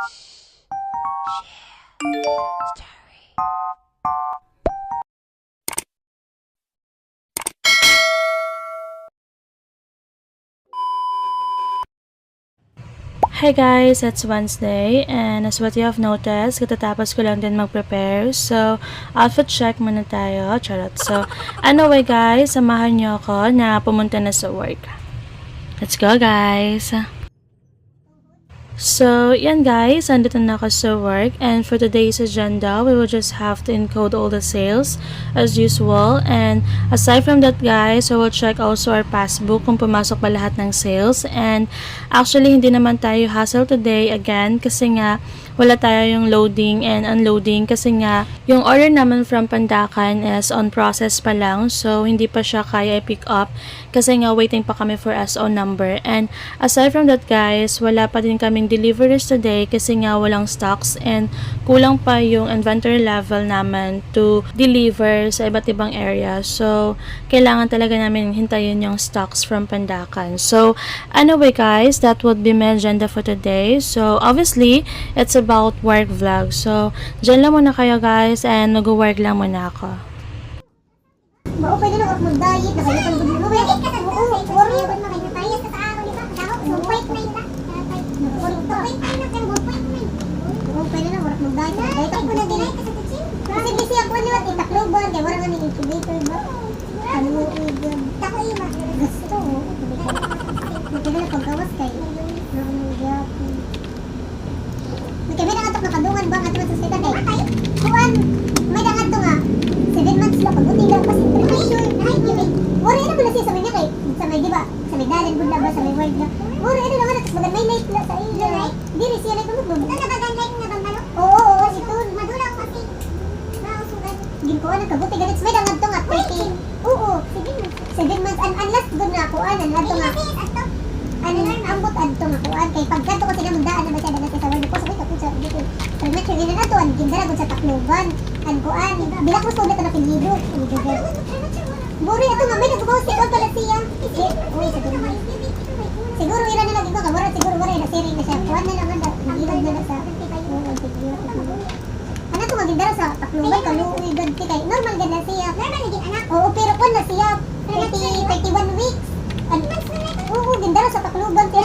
Hi guys, it's Wednesday and as what you have noticed, katatapos ko lang din mag-prepare. So, outfit check muna tayo. Charot. So, anyway guys, samahan niyo ako na pumunta na sa work. Let's go guys! So, yan guys, andito na ako sa work and for today's agenda, we will just have to encode all the sales as usual and aside from that guys, we will check also our passbook kung pumasok ba lahat ng sales and actually hindi naman tayo hassle today again kasi nga wala tayo yung loading and unloading kasi nga yung order naman from Pandacan is on process pa lang so hindi pa siya kaya i-pick up kasi nga waiting pa kami for SO number and aside from that guys, wala pa din kaming deliveries today kasi nga walang stocks and kulang pa yung inventory level naman to deliver sa iba't ibang area so kailangan talaga namin hintayin yung stocks from Pandacan. So anyway guys, that would be my agenda for today. So obviously, it's about work vlog. So dyan lang muna kayo guys and nag-work lang muna ako. Mao pwede na ako mag-diet, na kayo pang gulo. Wait ka sa buo. Worry ko na kayo tayas ka sa araw, di ba? Daw, so wait na ita. Wait na kan go wait na. Oh, pwede na work mag-diet. Diet ako na dinay ka sa kitchen. Kasi busy ako ni wat itakloban kay wala nga ni incubator ba. Ano mo igod. Tako ima gusto. Pwede na pagkawas kay. Kaya may nangatok na kadungan ba nga sa sita kay. Kuan, may nangatok nga. 7 months lang pagbuti lang kasi premature. Wala na pala siya sa may kay. Sa may di ba? Sa may dalan gud ba sa may word na. Wala na lang tapos magay may light na sa ila. Diri siya na kuno. Ito na bagan light na bang manok? Oo, ito madula kasi. Nausugan. Ginkuan na kabuti ganit may nangatok nga 30. Oo, 7 months unless gud na ako an adto nga. Ano ambot adto nga kuan kay pagkanto ko sila mundaan na ba siya dala sa word ko sabi ko sa dito. Premature ina na to an gindara gud sa Tacloban. An kuan bila ko sulit na piniro. Buri ato nga may nagbukaw si ko pala siya. Siguro ira na lagi ko kamura siguro wala na siri na siya. Kuan na naman ilog na sa. Ano to magindara sa Tacloban kaluoy gud kay normal gid na siya. Normal gid anak. Oo pero kun na siya 31 weeks. Oo, gindara sa Tacloban siya.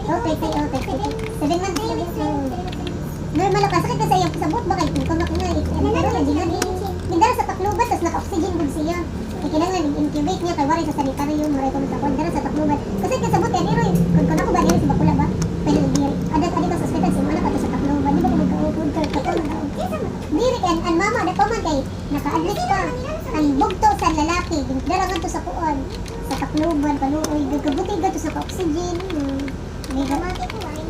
Okay, 7 months na. Normal ka sakit ka sa iyang sabot ba kay kung kamak na gindara sa Tacloban tas naka-oxygen gud siya. Kaya kailangan i-incubate niya kay wari sa sanitarium maray ko sa gindara sa Tacloban. Kasi ka sabot yan iroy. Kung kana ko ba diri sa Bakula ba? Pwede diri. Adat ka sa ospital si mana ka sa Tacloban. Di ba ko magka-upod ka katong diri kan an mama da pa man kay naka-admit pa. Ang bugto sa lalaki gindara ngadto sa kuon sa Tacloban kaluoy gabuti gadto sa oxygen. Gamati ko ay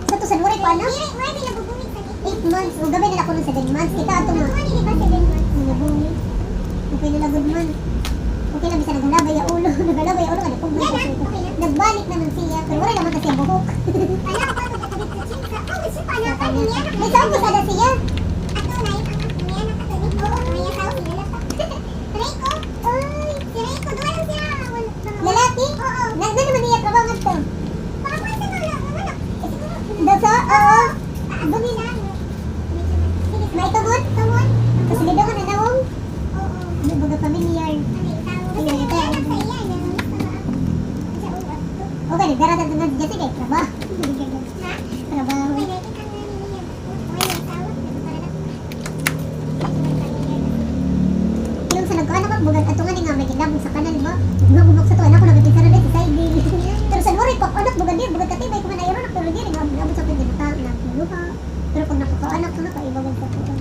sa to sa luray pa na? Diri, why di nabubungit sa 8 months. O gabi na ako ng 7 months. Kita ato nga. Ano di ba 7 months? Nabungit. Okay na good man. Okay na bisa naghalabay ya ulo. Naghalabay ya ulo ka napugod. Nagbalik naman siya. Pero wala naman kasi buhok. Kaya ako pa magkakabit sa chinka. Oh, gusto pa na. May saan ko sada siya? Ato na yung anak niya nakatalit. Oo, may asawa si lalaki. Reiko? Ay, si Reiko. Doon lang siya. Lalaki? Oo. Nagda naman niya trabaho nga to. Dasa? Oo. Bumi na. May tawon? Tawon? Kasi ganda ka na nawong? Oo. May baga familiar. Ayun, ito yan. Okay, nagdaratan na dyan. Sige, trabaho. Ha? Trabaho. Yung sa nagkaan ako, bugan atungan nga may kinabog sa kanan, ba? Bumabog sa to, anak ko nagkisara din sa side. Pero sa luray, anak, bugan din, bugan katibay, kung manayro na, pero din, nabog sa pinagintang, nagluha. Pero pag nakakaanak ko na, kaibagod sa to.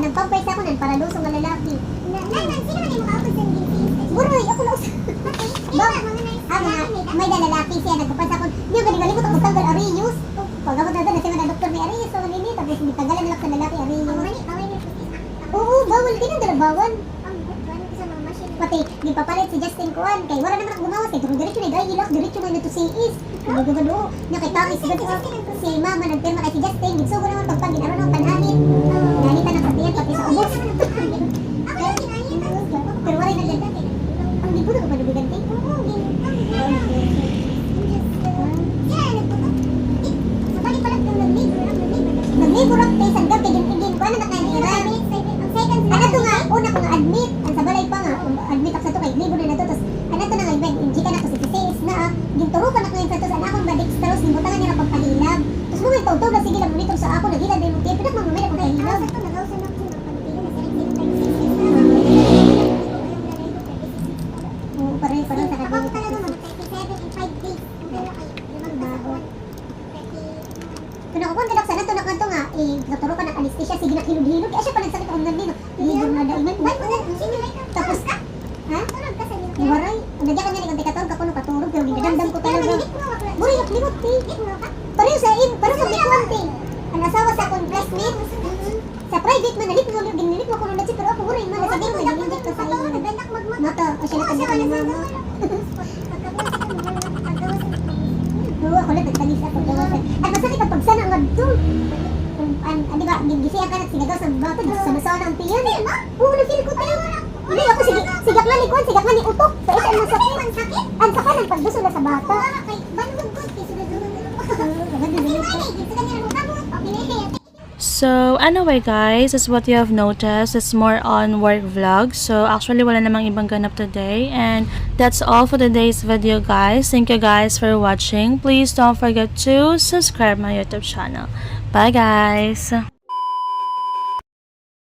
Nagpampay sa ako nan para lusong nga lalaki. Naman, sino man yung makaapos ng gintis? Buroy, ako lang. Ba, may lalaki siya, nagpapas ako. trabawan. Pati, di papalit si Justin Kuan. Kay wala naman ang gumawa. Kay durong diretso na dahil ilak. Diretso na ito si Is. Nagagano. Nakitangis si Mama nagpirma kay si Justin. Gitsugo naman pagpagin. Ano nang panhanin. Nalita ng satiyan pati sa ubos. Pero wala na ganda. Ang libo na ba nabigante? Naglibot ako kay Sandam. Kay Gin-Gin ko. Ano na kanira? Ano to nga? Una ko nga admit. Ang sabalay pa nga. Admit ako sa to kay libo na na to. Tapos ano to na nga event. Hindi ka na to si Sis na. Ginturo pa na ko yung sa to. Sa akong badextrose. Nibutangan niya na pagpahilab. Tapos mga itaw-taw na sige lang. Monitor sa ako. Nagilad na yung kaya. Pinagmamamila kong kahilab. Oo, parang sa kanila. Ako talaga mga 37 and 5 days. Kung ako kung sana to na kanto nga, naturo ka ng anesthesia, sige na hilog-hilog. Kaya siya pa nagsakit ako nandito. Hilog na dainan. Tapos, ha? Iwaray. Nagyan ka niya ni kanti katawag, kapuno katurog, pero ginadamdam ko talaga. Muriyak, limot, ti. Pareho sa bikuan, ti. Ang asawa sa akong classmate, sa private man, nalit mo, ginilit mo ko nung pero ako muray man, nasabi mo, nag-inject ka sa iyo. Mata, o siya natagyan ni mama. Oo, ako lang nagtalis ako. At masakit ang pagsana ang adto. Di ba, gisiyan ka na sinagaw sa bato, sa masawa ng tiyan. Oo, nag-feel ko tayo. Hindi ako, sigak na ni Kwan, sigak na ni Utok. Sa isa ang masakit. Ang saka ng pagduso na sa bata. So, anyway guys, as what you have noticed, it's more on work vlog. So, actually, wala namang ibang ganap today. And that's all for today's video, guys. Thank you guys for watching. Please don't forget to subscribe my YouTube channel. Bye, guys!